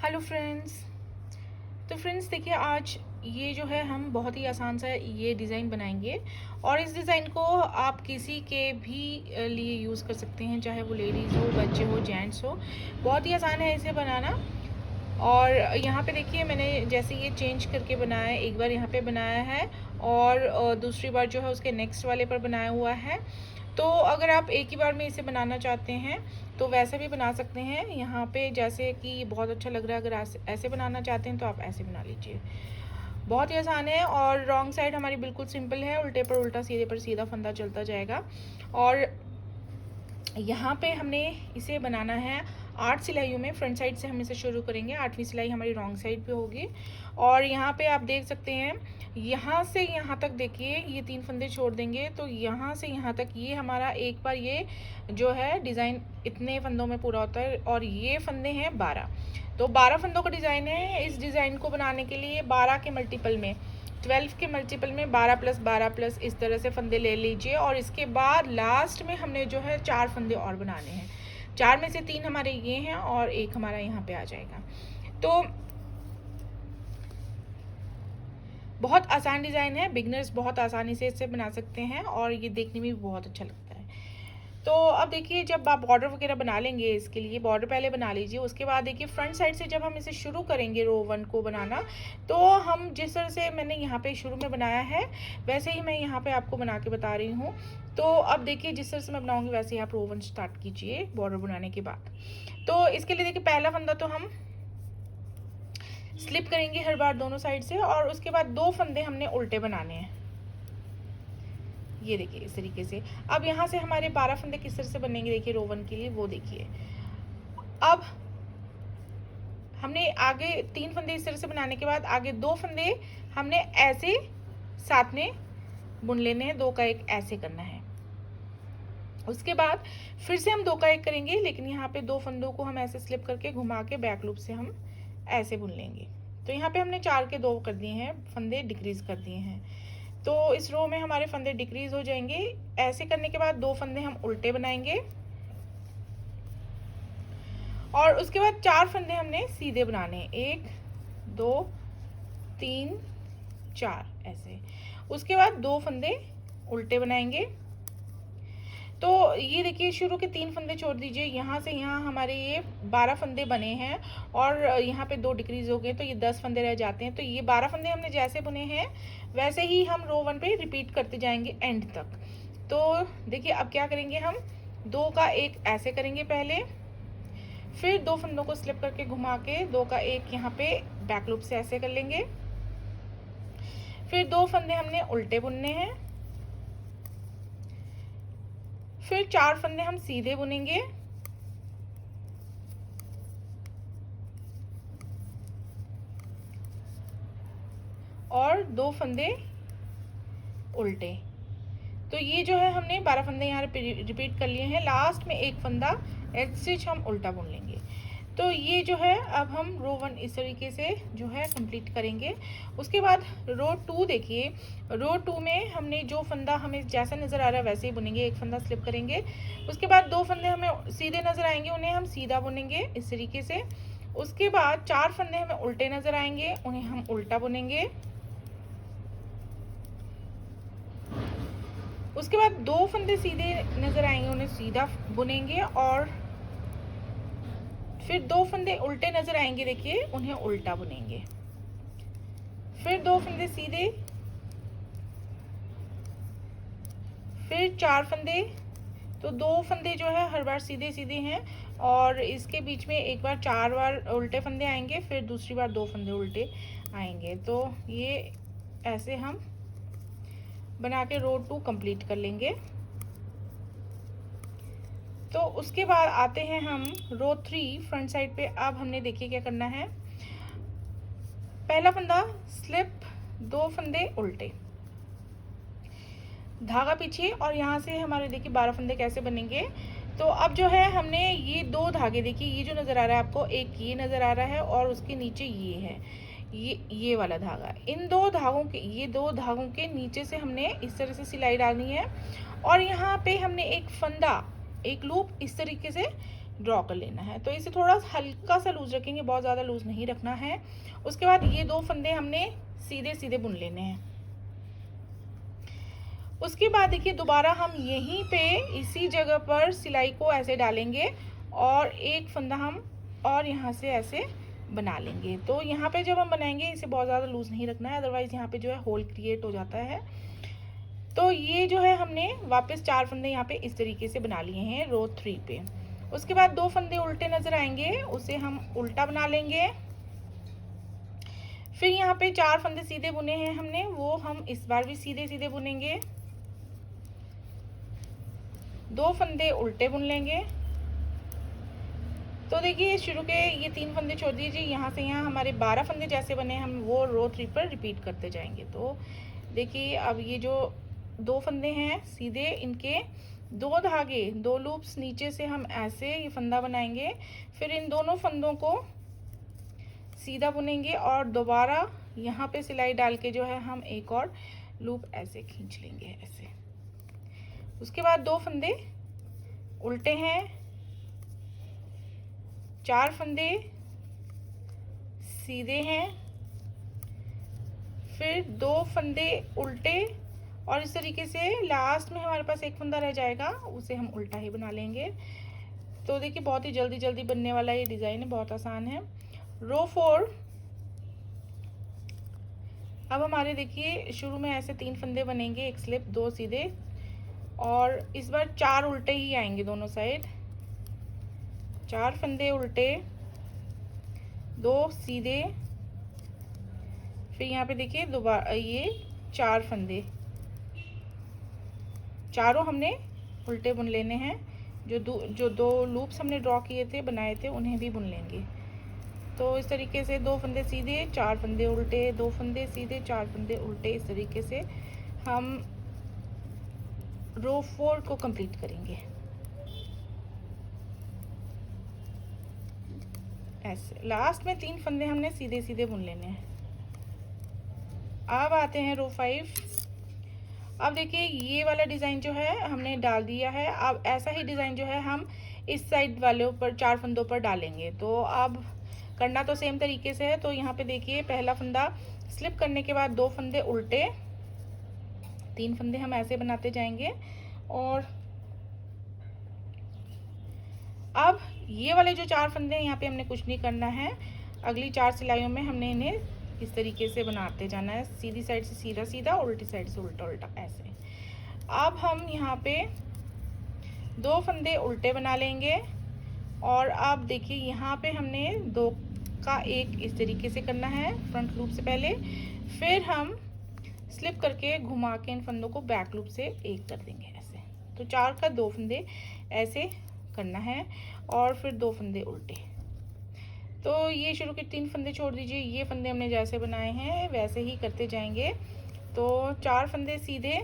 Hello friends. तो friends देखिए, आज ये जो है हम बहुत ही आसान सा ये डिज़ाइन बनाएंगे और इस डिज़ाइन को आप किसी के भी लिए यूज़ कर सकते हैं, चाहे वो लेडीज़ हो, बच्चे हो, जेंट्स हो। बहुत ही आसान है इसे बनाना। और यहाँ पे देखिए, मैंने जैसे ये चेंज करके बनाया है, एक बार यहाँ पे बनाया है और दूसरी बार जो है उसके नेक्स्ट वाले पर बनाया हुआ है। तो अगर आप एक ही बार में इसे बनाना चाहते हैं तो वैसे भी बना सकते हैं। यहाँ पे जैसे कि बहुत अच्छा लग रहा है, अगर ऐसे बनाना चाहते हैं तो आप ऐसे बना लीजिए। बहुत ही आसान है और रॉन्ग साइड हमारी बिल्कुल सिंपल है, उल्टे पर उल्टा, सीधे पर सीधा फंदा चलता जाएगा। और यहाँ पे हमने इसे बनाना है 8 सिलाइयों में। फ्रंट साइड से हम इसे शुरू करेंगे, 8वीं सिलाई हमारी रॉन्ग साइड पे होगी। और यहाँ पे आप देख सकते हैं, यहाँ से यहाँ तक देखिए, ये 3 फंदे छोड़ देंगे तो यहाँ से यहाँ तक ये हमारा एक बार ये जो है डिज़ाइन इतने फंदों में पूरा होता है। और ये फंदे हैं 12, तो 12 फंदों का डिज़ाइन है। इस डिज़ाइन को बनाने के लिए 12 के मल्टीपल में, 12 के मल्टीपल में 12 प्लस 12 प्लस इस तरह से फंदे ले लीजिए। और इसके बाद लास्ट में हमने जो है 4 फंदे और बनाने हैं। 4 में से 3 हमारे ये हैं और एक हमारा यहाँ पे आ जाएगा। तो बहुत आसान डिज़ाइन है, बिगनर्स बहुत आसानी से इसे बना सकते हैं और ये देखने में भी बहुत अच्छा लगता है। तो अब देखिए, जब आप बॉर्डर वगैरह बना लेंगे, इसके लिए बॉर्डर पहले बना लीजिए। उसके बाद देखिए, फ्रंट साइड से जब हम इसे शुरू करेंगे रो 1 को बनाना, तो हम जिस तरह से मैंने यहाँ पे शुरू में बनाया है वैसे ही मैं यहाँ पे आपको बना के बता रही हूँ। तो अब देखिए, जिस तरह से मैं बनाऊँगी वैसे ही आप रो 1 स्टार्ट कीजिए बॉर्डर बनाने के बाद। तो इसके लिए देखिए, पहला फंदा तो हम स्लिप करेंगे हर बार दोनों साइड से, और उसके बाद 2 फंदे हमने उल्टे बनाने हैं। ये देखिए इस तरीके से। अब यहाँ से हमारे 12 फंदे किस तरह से बनेंगे देखिए रो 1 के लिए, वो देखिए। अब हमने आगे 3 फंदे इस तरह से बनाने के बाद आगे 2 फंदे हमने ऐसे साथ में बुन लेने हैं, 2 का 1 ऐसे करना है। उसके बाद फिर से हम 2 का 1 करेंगे, लेकिन यहाँ पे 2 फंदों को हम ऐसे स्लिप करके घुमा के बैक लूप से हम ऐसे बुन लेंगे। तो यहाँ पे हमने 4 के 2 कर दिए हैं, फंदे डिक्रीज कर दिए हैं। तो इस रो में हमारे फंदे डिक्रीज हो जाएंगे। ऐसे करने के बाद 2 फंदे हम उल्टे बनाएंगे और उसके बाद 4 फंदे हमने सीधे बनाने हैं, 1 2 3 4 ऐसे। उसके बाद 2 फंदे उल्टे बनाएंगे। तो ये देखिए, शुरू के 3 फंदे छोड़ दीजिए, यहाँ से यहाँ हमारे ये 12 फंदे बने हैं और यहाँ पे 2 डिक्रीज हो गए, तो ये 10 फंदे रह जाते हैं। तो ये 12 फंदे हमने जैसे बुने हैं वैसे ही हम रो 1 पे रिपीट करते जाएंगे एंड तक। तो देखिए, अब क्या करेंगे, हम 2 का 1 ऐसे करेंगे पहले, फिर 2 फंदों को स्लिप करके घुमा के 2 का 1 यहाँ पे बैक लूप से ऐसे कर लेंगे। फिर 2 फंदे हमने उल्टे बुनने हैं, फिर 4 फंदे हम सीधे बुनेंगे और 2 फंदे उल्टे। तो ये जो है हमने 12 फंदे यहाँ रिपीट कर लिए हैं। लास्ट में 1 फंदा एज स्टिच हम उल्टा बुन लेंगे। तो ये जो है अब हम रो 1 इस तरीके से जो है कंप्लीट करेंगे। उसके बाद रो 2 देखिए, रो 2 में हमने जो फंदा हमें जैसा नज़र आ रहा है वैसे ही बुनेंगे, 1 फंदा स्लिप करेंगे। उसके बाद 2 फंदे हमें सीधे नज़र आएंगे, उन्हें हम सीधा बुनेंगे इस तरीके से। उसके बाद 4 फंदे हमें उल्टे नज़र आएंगे, उन्हें हम उल्टा बुनेंगे। उसके बाद 2 फंदे सीधे नज़र आएंगे, उन्हें सीधा बुनेंगे। और फिर 2 फंदे उल्टे नज़र आएंगे, देखिए, उन्हें उल्टा बुनेंगे। फिर 2 फंदे सीधे, फिर 4 फंदे। तो 2 फंदे जो है हर बार सीधे सीधे हैं और इसके बीच में एक बार 4 बार उल्टे फंदे आएंगे, फिर दूसरी बार 2 फंदे उल्टे आएंगे। तो ये ऐसे हम बना के रो 2 कंप्लीट कर लेंगे। तो उसके बाद आते हैं हम रो 3 फ्रंट साइड पे। अब हमने देखिए क्या करना है, पहला फंदा स्लिप, 2 फंदे उल्टे, धागा पीछे, और यहाँ से हमारे देखिए 12 फंदे कैसे बनेंगे। तो अब जो है हमने ये 2 धागे, देखिए ये जो नज़र आ रहा है आपको, एक ये नज़र आ रहा है और उसके नीचे ये है, ये वाला धागा। इन 2 धागों के, ये 2 धागों के नीचे से हमने इस तरह से सिलाई डालनी है और यहाँ पे हमने एक फंदा, एक लूप इस तरीके से ड्रॉ कर लेना है। तो इसे थोड़ा हल्का सा लूज रखेंगे, बहुत ज़्यादा लूज नहीं रखना है। उसके बाद ये 2 फंदे हमने सीधे सीधे बुन लेने हैं। उसके बाद देखिए दोबारा हम यहीं पे इसी जगह पर सिलाई को ऐसे डालेंगे और एक फंदा हम और यहाँ से ऐसे बना लेंगे। तो यहाँ पे जब हम बनाएंगे इसे बहुत ज़्यादा लूज नहीं रखना है, अदरवाइज यहाँ पे जो है होल क्रिएट हो जाता है। तो ये जो है हमने वापस 4 फंदे यहाँ पे इस तरीके से बना लिए हैं रो 3 पे। उसके बाद 2 फंदे उल्टे नजर आएंगे, उसे हम उल्टा बना लेंगे। फिर यहाँ पे 4 फंदे सीधे बुने हैं हमने, वो हम इस बार भी सीधे सीधे बुनेंगे। 2 फंदे उल्टे बुन लेंगे। तो देखिए शुरू के ये 3 फंदे छोड़ दीजिए, यहाँ से यहाँ हमारे 12 फंदे जैसे बने हम वो रो 3 पर रिपीट करते जाएंगे। तो देखिए अब ये जो 2 फंदे हैं सीधे, इनके 2 धागे 2 लूप्स नीचे से हम ऐसे ये फंदा बनाएंगे। फिर इन दोनों फंदों को सीधा बुनेंगे और दोबारा यहाँ पे सिलाई डाल के जो है हम एक और लूप ऐसे खींच लेंगे ऐसे। उसके बाद 2 फंदे उल्टे हैं, 4 फंदे सीधे हैं, फिर 2 फंदे उल्टे और इस तरीके से लास्ट में हमारे पास एक फंदा रह जाएगा, उसे हम उल्टा ही बना लेंगे। तो देखिए बहुत ही जल्दी जल्दी बनने वाला ये डिज़ाइन है, बहुत आसान है। रो 4 अब हमारे देखिए शुरू में ऐसे 3 फंदे बनेंगे, एक स्लिप 2 सीधे, और इस बार 4 उल्टे ही आएंगे दोनों साइड। 4 फंदे उल्टे, 2 सीधे, फिर यहाँ पे देखिए दोबारा ये 4 फंदे, चारों हमने उल्टे बुन लेने हैं। जो 2 लूप्स हमने ड्रॉ किए थे बनाए थे उन्हें भी बुन लेंगे। तो इस तरीके से 2 फंदे सीधे, 4 फंदे उल्टे, 2 फंदे सीधे, 4 फंदे उल्टे, इस तरीके से हम रो 4 को कंप्लीट करेंगे ऐसे। लास्ट में 3 फंदे हमने सीधे सीधे बुन लेने हैं। अब आते हैं रो 5। अब देखिए ये वाला डिज़ाइन जो है हमने डाल दिया है। अब ऐसा ही डिज़ाइन जो है हम इस साइड वाले ऊपर 4 फंदों पर डालेंगे। तो अब करना तो सेम तरीके से है। तो यहाँ पे देखिए पहला फंदा स्लिप करने के बाद 2 फंदे उल्टे, 3 फंदे हम ऐसे बनाते जाएंगे। और अब ये वाले जो 4 फंदे हैं यहाँ पे हमने कुछ नहीं करना है, अगली 4 सिलाइयों में हमने इन्हें इस तरीके से बनाते जाना है, सीधी साइड से सीधा सीधा, उल्टी साइड से उल्टा उल्टा ऐसे। अब हम यहाँ पे 2 फंदे उल्टे बना लेंगे और अब देखिए यहाँ पे हमने 2 का 1 इस तरीके से करना है फ्रंट लूप से पहले, फिर हम स्लिप करके घुमा के इन फंदों को बैक लूप से 1 कर देंगे ऐसे। तो 4 का 2 फंदे ऐसे करना है और फिर 2 फंदे उल्टे। तो ये शुरू के 3 फंदे छोड़ दीजिए, ये फंदे हमने जैसे बनाए हैं वैसे ही करते जाएंगे। तो 4 फंदे सीधे,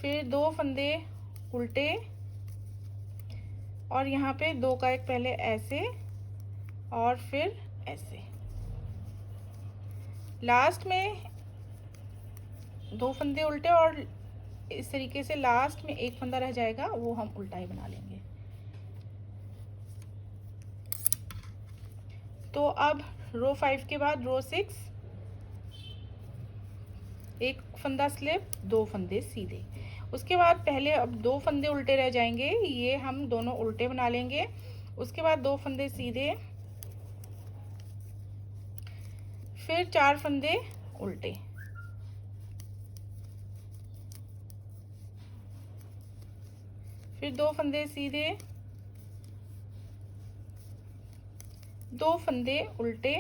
फिर 2 फंदे उल्टे और यहाँ पे 2 का 1 पहले ऐसे और फिर ऐसे। लास्ट में 2 फंदे उल्टे और इस तरीके से लास्ट में 1 फंदा रह जाएगा, वो हम उल्टा ही बना लेंगे। तो अब रो 5 के बाद रो 6, 1 फंदा स्लिप, 2 फंदे सीधे। उसके बाद पहले अब 2 फंदे उल्टे रह जाएंगे, ये हम दोनों उल्टे बना लेंगे। उसके बाद 2 फंदे सीधे, फिर 4 फंदे उल्टे, फिर 2 फंदे सीधे, 2 फंदे उल्टे,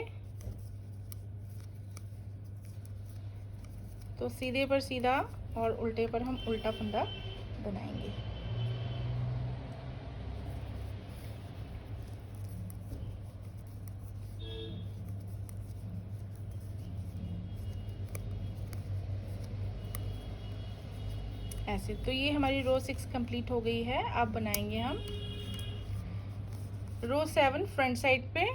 तो सीधे पर सीधा और उल्टे पर हम उल्टा फंदा बनाएंगे। ऐसे। तो ये हमारी रो 6 कंप्लीट हो गई है। अब बनाएंगे हम रो 7 फ्रंट साइड पे।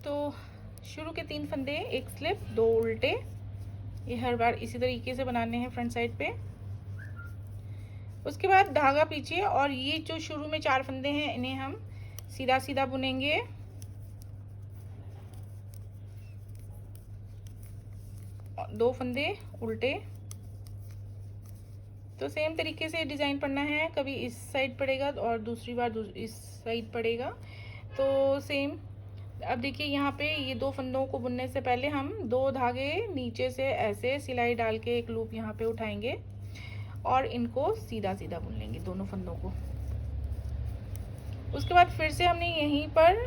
तो शुरू के 3 फंदे, 1 स्लिप, 2 उल्टे, ये हर बार इसी तरीके से बनाने हैं फ्रंट साइड पे। उसके बाद धागा पीछे, और ये जो शुरू में 4 फंदे हैं इन्हें हम सीधा सीधा बुनेंगे। दो फंदे उल्टे। तो सेम तरीके से डिज़ाइन पढ़ना है, कभी इस साइड पड़ेगा और दूसरी बार इस साइड पड़ेगा। तो सेम अब देखिए यहाँ पे ये 2 फंदों को बुनने से पहले हम 2 धागे नीचे से ऐसे सिलाई डाल के एक लूप यहाँ पे उठाएंगे और इनको सीधा सीधा बुन लेंगे दोनों फंदों को। उसके बाद फिर से हमने यहीं पर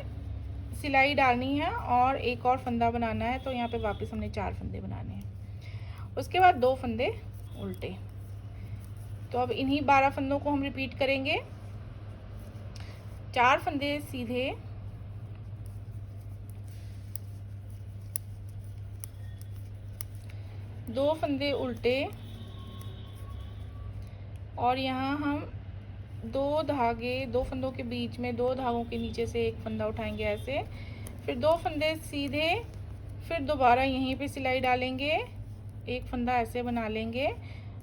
सिलाई डालनी है और एक और फंदा बनाना है। तो यहाँ पे वापस हमने 4 फंदे बनाने हैं। उसके बाद 2 फंदे उल्टे। तो अब इन्हीं 12 फंदों को हम रिपीट करेंगे। 4 फंदे सीधे, 2 फंदे उल्टे, और यहाँ हम 2 धागे 2 फंदों के बीच में 2 धागों के नीचे से एक फंदा उठाएंगे ऐसे, फिर 2 फंदे सीधे, फिर दोबारा यहीं पे सिलाई डालेंगे, एक फंदा ऐसे बना लेंगे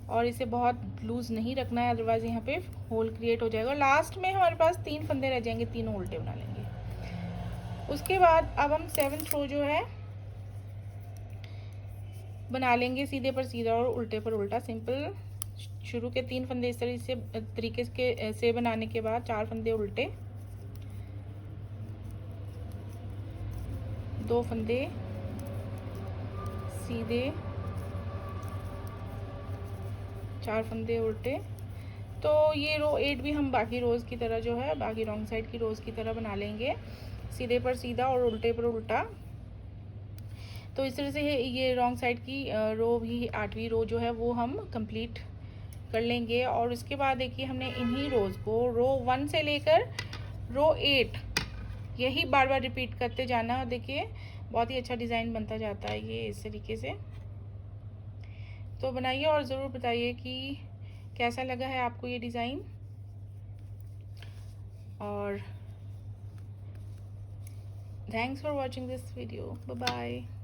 और इसे बहुत लूज़ नहीं रखना है, अदरवाइज़ यहाँ पे होल क्रिएट हो जाएगा। लास्ट में हमारे पास 3 फंदे रह जाएंगे, तीनों उल्टे बना लेंगे। उसके बाद अब हम 7th रो जो है बना लेंगे सीधे पर सीधा और उल्टे पर उल्टा। सिंपल शुरू के 3 फंदे इस तरीके से बनाने के बाद 4 फंदे उल्टे, 2 फंदे सीधे, 4 फंदे उल्टे। तो ये रो 8 भी हम बाकी रोज़ की तरह जो है, बाकी रॉन्ग साइड की रोज़ की तरह बना लेंगे, सीधे पर सीधा और उल्टे पर उल्टा। तो इस तरह से ये रॉन्ग साइड की रो भी 8वीं रो जो है वो हम कंप्लीट कर लेंगे। और उसके बाद देखिए हमने इन्हीं रोज़ को रो 1 से लेकर रो 8 यही बार बार रिपीट करते जाना। और देखिए बहुत ही अच्छा डिज़ाइन बनता जाता है ये इस तरीके से। तो बनाइए और ज़रूर बताइए कि कैसा लगा है आपको ये डिज़ाइन। और thanks for watching this video. Bye bye.